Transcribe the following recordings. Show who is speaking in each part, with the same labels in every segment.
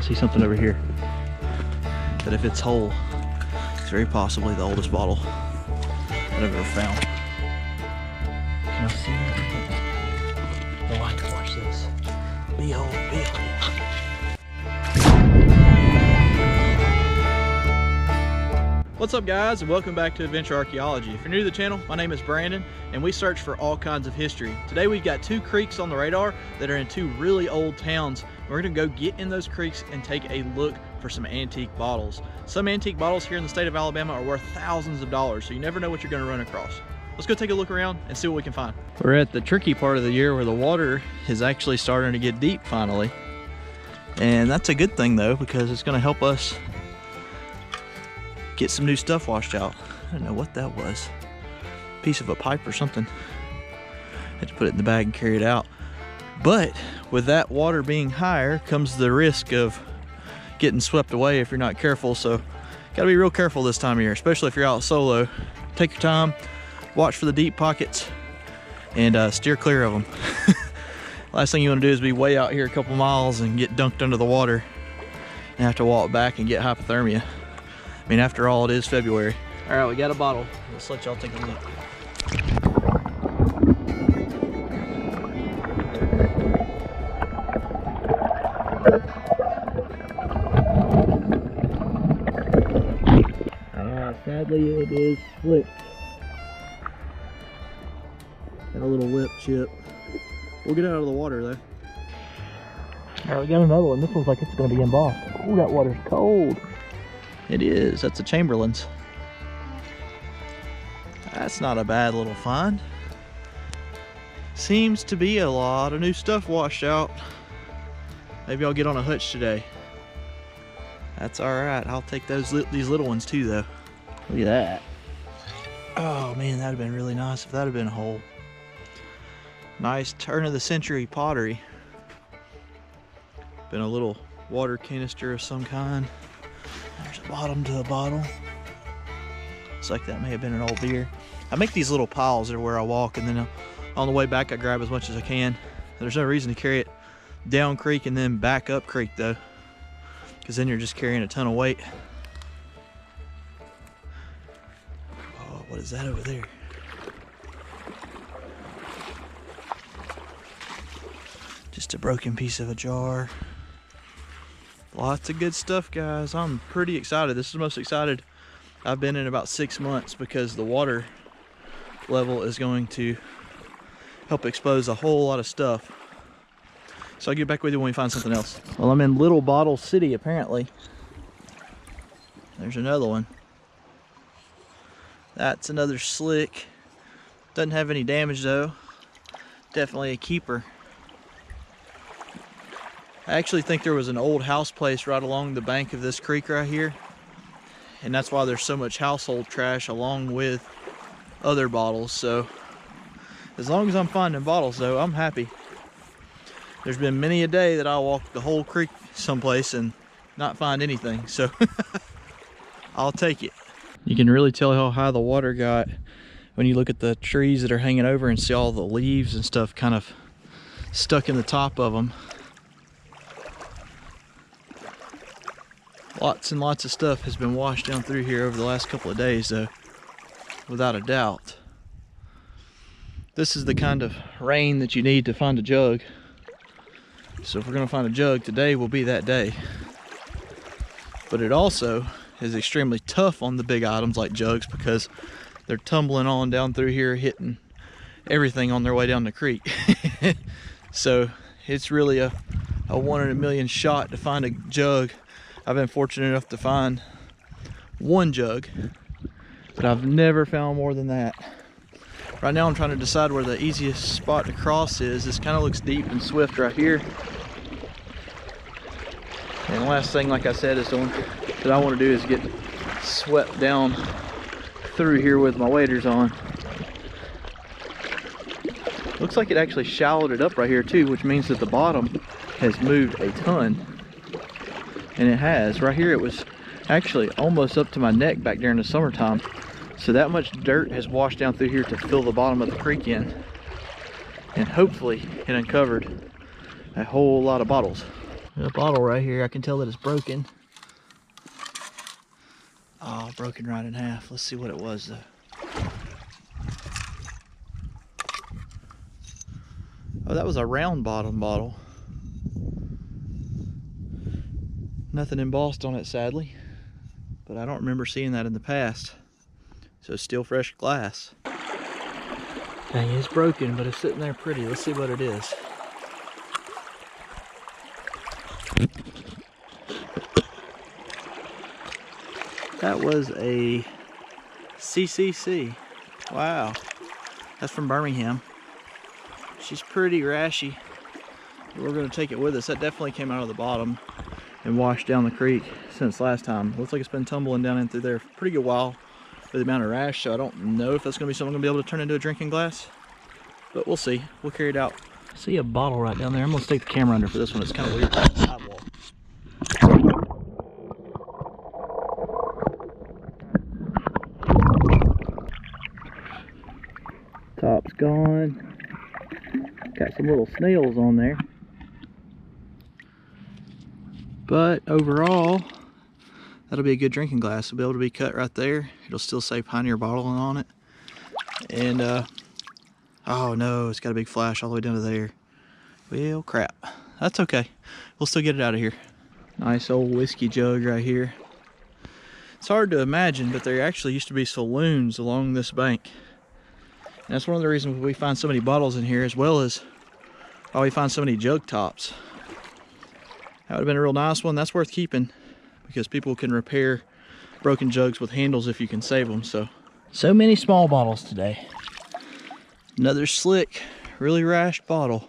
Speaker 1: see something over here that, if it's whole, it's very possibly the oldest bottle that I've ever found. Can I see that? Oh, I can watch this. Behold, behold. What's up, guys, and welcome back to Adventure Archaeology. If you're new to the channel, my name is Brandon, and we search for all kinds of history. Today we've got two creeks on the radar that are in two really old towns. We're gonna go get in those creeks and take a look for some antique bottles. Some antique bottles here in the state of Alabama are worth thousands of dollars, so you never know what you're gonna run across. Let's go take a look around and see what we can find. We're at the tricky part of the year where the water is actually starting to get deep finally. And that's a good thing though, because it's gonna help us get some new stuff washed out. I don't know what that was. Piece of a pipe or something. Had to put it in the bag and carry it out. But with that water being higher comes the risk of getting swept away if you're not careful. So gotta be real careful this time of year, especially if you're out solo. Take your time, watch for the deep pockets, and steer clear of them. Last thing you want to do is be way out here a couple miles and get dunked under the water and have to walk back and get hypothermia. I mean, after all, it is February. All right, we got a bottle. Let's let y'all take a look. Sadly, it is slick. Got a little lip chip. We'll get it out of the water though. All right, we got another one. This looks like it's gonna be embossed. Oh, that water's cold. It is. That's a Chamberlain's. That's not a bad little find. Seems to be a lot of new stuff washed out. Maybe I'll get on a hutch today. That's all right. I'll take these little ones too, though. Look at that. Oh man, that'd have been really nice if that had been whole. Nice turn of the century pottery. Been a little water canister of some kind. There's a bottom to a bottle. Looks like that may have been an old beer. I make these little piles everywhere I walk, and then on the way back I grab as much as I can. There's no reason to carry it down creek and then back up creek though, because then you're just carrying a ton of weight. Oh, what is that over there? Just a broken piece of a jar. Lots of good stuff, guys. I'm pretty excited. This is the most excited I've been in about 6 months, because the water level is going to help expose a whole lot of stuff. So I'll get back with you when we find something else. Well, I'm in Little Bottle City, apparently. There's another one. That's another slick. Doesn't have any damage though. Definitely a keeper. I actually think there was an old house place right along the bank of this creek right here, and that's why there's so much household trash along with other bottles. So as long as I'm finding bottles though, I'm happy. There's been many a day that I'll walk the whole creek someplace and not find anything, so I'll take it. You can really tell how high the water got when you look at the trees that are hanging over and see all the leaves and stuff kind of stuck in the top of them. Lots and lots of stuff has been washed down through here over the last couple of days though, without a doubt. This is the kind of rain that you need to find a jug. So if we're gonna find a jug, today will be that day. But it also is extremely tough on the big items like jugs, because they're tumbling on down through here, hitting everything on their way down the creek. So it's really a 1 in a million shot to find a jug. I've been fortunate enough to find one jug, but I've never found more than that. Right now I'm trying to decide where the easiest spot to cross is. This kind of looks deep and swift right here. And the last thing, like I said, is that I want to do is get swept down through here with my waders on. Looks like it actually shallowed it up right here too, which means that the bottom has moved a ton. And it has. Right here it was actually almost up to my neck back during the summertime. So that much dirt has washed down through here to fill the bottom of the creek in. And hopefully it uncovered a whole lot of bottles. A bottle right here, I can tell that it's broken. Oh, broken right in half. Let's see what it was though. Oh, that was a round bottom bottle. Nothing embossed on it, sadly. But I don't remember seeing that in the past. So it's still fresh glass. Dang, it's broken, but it's sitting there pretty. Let's see what it is. That was a CCC. Wow. That's from Birmingham. She's pretty rashy. We're going to take it with us. That definitely came out of the bottom and washed down the creek since last time. Looks like it's been tumbling down in through there for a pretty good while with the amount of rash, so I don't know if that's going to be something I'm going to be able to turn into a drinking glass. But we'll see. We'll carry it out. See a bottle right down there. I'm going to stick the camera under for this one. It's kind of weird. Sidewalk. Top's gone. Got some little snails on there. But overall, that'll be a good drinking glass. It'll be able to be cut right there. It'll still say Pioneer bottling on it. And, oh no, it's got a big flash all the way down to there. Well, crap. That's okay. We'll still get it out of here. Nice old whiskey jug right here. It's hard to imagine, but there actually used to be saloons along this bank. And that's one of the reasons we find so many bottles in here, as well as why we find so many jug tops. That would have been a real nice one. That's worth keeping because people can repair broken jugs with handles if you can save them. So many small bottles today. Another slick, really rashed bottle.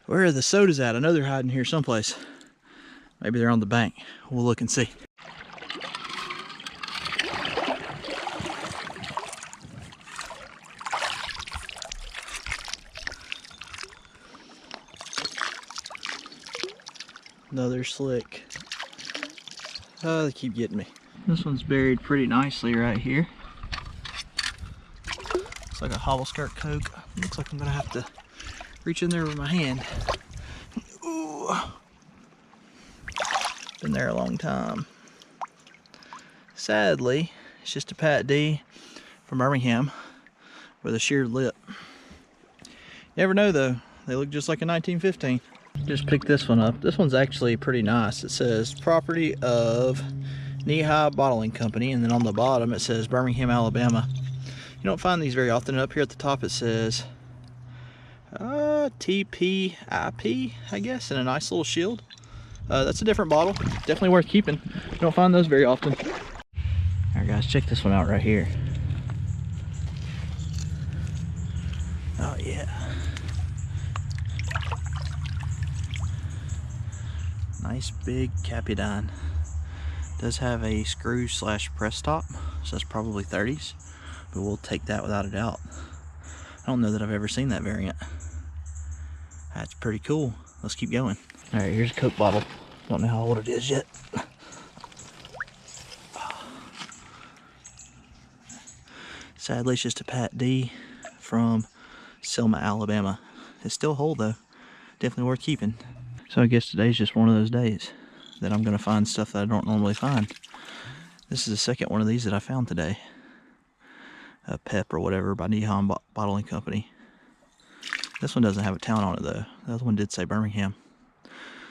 Speaker 1: Where are the sodas at? I know they're hiding here someplace. Maybe they're on the bank. We'll look and see. Another slick. Oh, they keep getting me. This one's buried pretty nicely right here. Looks like a hobble skirt Coke. Looks like I'm gonna have to reach in there with my hand. Ooh. Been there a long time. Sadly, it's just a Pat D from Birmingham with a sheared lip. You never know though, they look just like a 1915. Just picked this one up. This one's actually pretty nice. It says property of Knee High Bottling Company, and then on the bottom it says Birmingham, Alabama. You don't find these very often. Up here at the top it says TPIP, I guess, and a nice little shield. That's a different bottle. Definitely worth keeping. You don't find those very often. Alright guys, check this one out right here. Oh yeah. Nice big Capidine. Does have a screw slash press top, so that's probably 30s, but we'll take that without a doubt. I don't know that I've ever seen that variant. That's pretty cool. Let's keep going. All right, here's a Coke bottle. Don't know how old it is yet. Sadly, it's just a Pat D from Selma, Alabama. It's still whole though. Definitely worth keeping. So I guess today's just one of those days that I'm gonna find stuff that I don't normally find. This is the second one of these that I found today. A Pep or whatever by Nehan Bottling Company. This one doesn't have a town on it though. The other one did say Birmingham.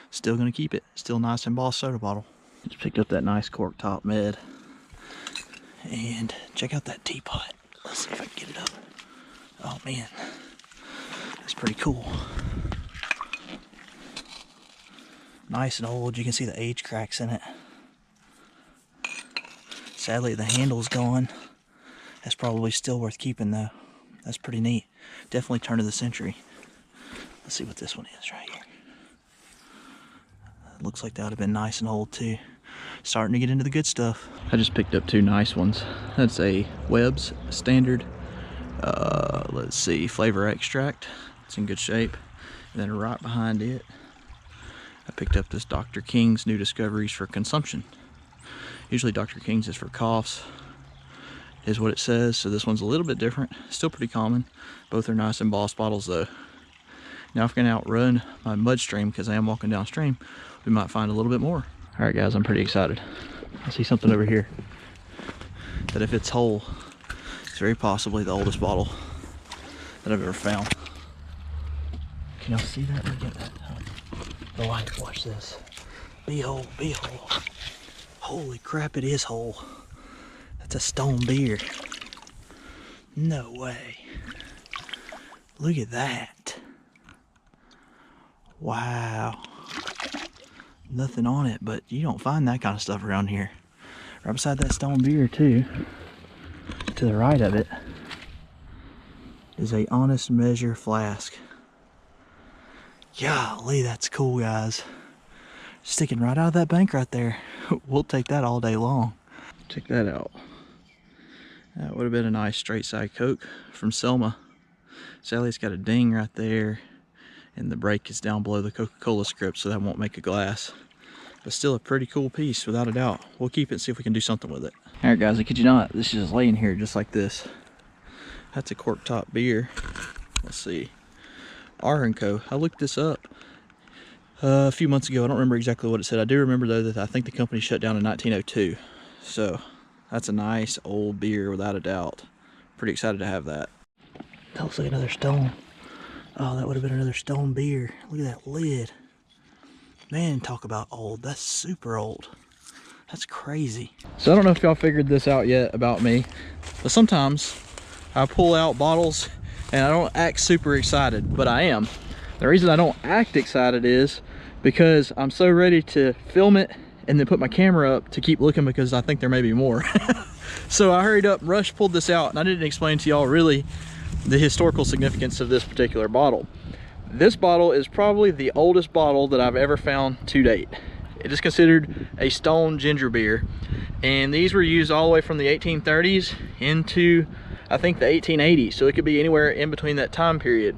Speaker 1: Still gonna keep it. Still nice embossed soda bottle. Just picked up that nice cork top med. And check out that teapot. Let's see if I can get it up. Oh man, that's pretty cool. Nice and old. You can see the age cracks in it. Sadly, the handle's gone. That's probably still worth keeping though. That's pretty neat. Definitely turn of the century. Let's see what this one is right here. Looks like that would have been nice and old too. Starting to get into the good stuff. I just picked up two nice ones. That's a Webb's Standard, let's see, flavor extract. It's in good shape. And then right behind it, I picked up this Dr. King's New Discoveries for Consumption. Usually Dr. King's is for coughs, is what it says. So this one's a little bit different. Still pretty common. Both are nice embossed bottles though. Now if I can outrun my mud stream, because I am walking downstream, we might find a little bit more. All right guys, I'm pretty excited. I see something over here that if it's whole, it's very possibly the oldest bottle that I've ever found. Can y'all see that? Look at that. The light, watch this. Be whole, be whole. Holy crap, it is whole. That's a stone beer. No way. Look at that. Wow. Nothing on it, but you don't find that kind of stuff around here. Right beside that stone beer too, to the right of it, is a honest measure flask. Golly, that's cool, guys. Sticking right out of that bank right there. We'll take that all day long. Check that out. That would have been a nice straight side Coke from Selma. Sadly, it's got a ding right there, and the break is down below the Coca-Cola script, so that won't make a glass. But still a pretty cool piece, without a doubt. We'll keep it and see if we can do something with it. All right, guys, I kid you not, this is just laying here just like this. That's a cork top beer. Let's see. R&Co. I looked this up a few months ago. I don't remember exactly what it said. I do remember though that I think the company shut down in 1902. So that's a nice old beer without a doubt. Pretty excited to have that. That looks like another stone. Oh, that would have been another stone beer. Look at that lid. Man, talk about old. That's super old. That's crazy. So I don't know if y'all figured this out yet about me, but sometimes I pull out bottles and I don't act super excited, but I am. The reason I don't act excited is because I'm so ready to film it and then put my camera up to keep looking because I think there may be more. So I hurried up, rushed, pulled this out, and I didn't explain to y'all really the historical significance of this particular bottle. This bottle is probably the oldest bottle that I've ever found to date. It is considered a stone ginger beer, and these were used all the way from the 1830s into I think the 1880s, so it could be anywhere in between that time period.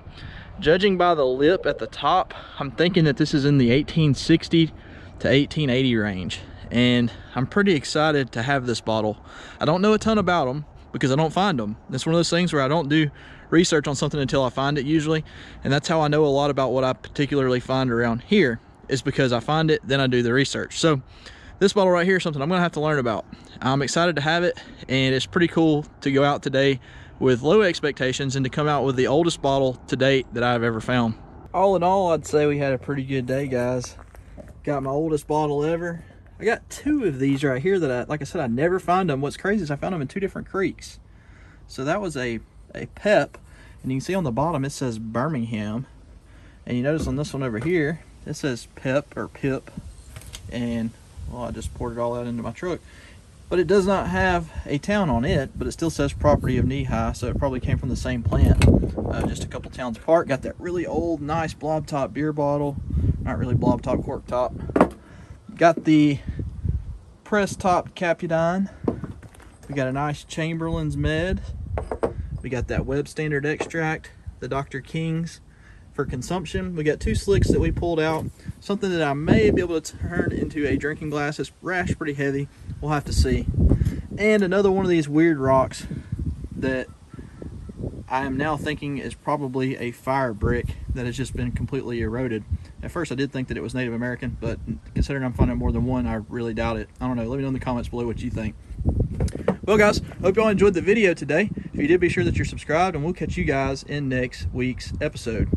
Speaker 1: Judging by the lip at the top, I'm thinking that this is in the 1860 to 1880 range, and I'm pretty excited to have this bottle. I don't know a ton about them because I don't find them. It's one of those things where I don't do research on something until I find it usually, and that's how I know a lot about what I particularly find around here, is because I find it, then I do the research. So this bottle right here is something I'm gonna have to learn about. I'm excited to have it, and it's pretty cool to go out today with low expectations and to come out with the oldest bottle to date that I've ever found. All in all, I'd say we had a pretty good day, guys. Got my oldest bottle ever. I got two of these right here that like I said, I never find them. What's crazy is I found them in two different creeks. So that was a PEP, and you can see on the bottom it says Birmingham, and you notice on this one over here it says PEP or PIP, and well, I just poured it all out into my truck. But it does not have a town on it, but it still says property of Knee-High, so it probably came from the same plant, just a couple towns apart. Got that really old, nice blob top beer bottle. Not really blob top, cork top. Got the press top Capudine. We got a nice Chamberlain's Med. We got that Web Standard extract, the Dr. King's for consumption. We got two slicks that we pulled out, something that I may be able to turn into a drinking glass. It's rashed pretty heavy, we'll have to see. And another one of these weird rocks that I am now thinking is probably a fire brick that has just been completely eroded. At first I did think that it was Native American, but considering I'm finding more than one, I really doubt it. I don't know, let me know in the comments below what you think. Well guys, hope y'all enjoyed the video today. If you did, be sure that you're subscribed, and we'll catch you guys in next week's episode.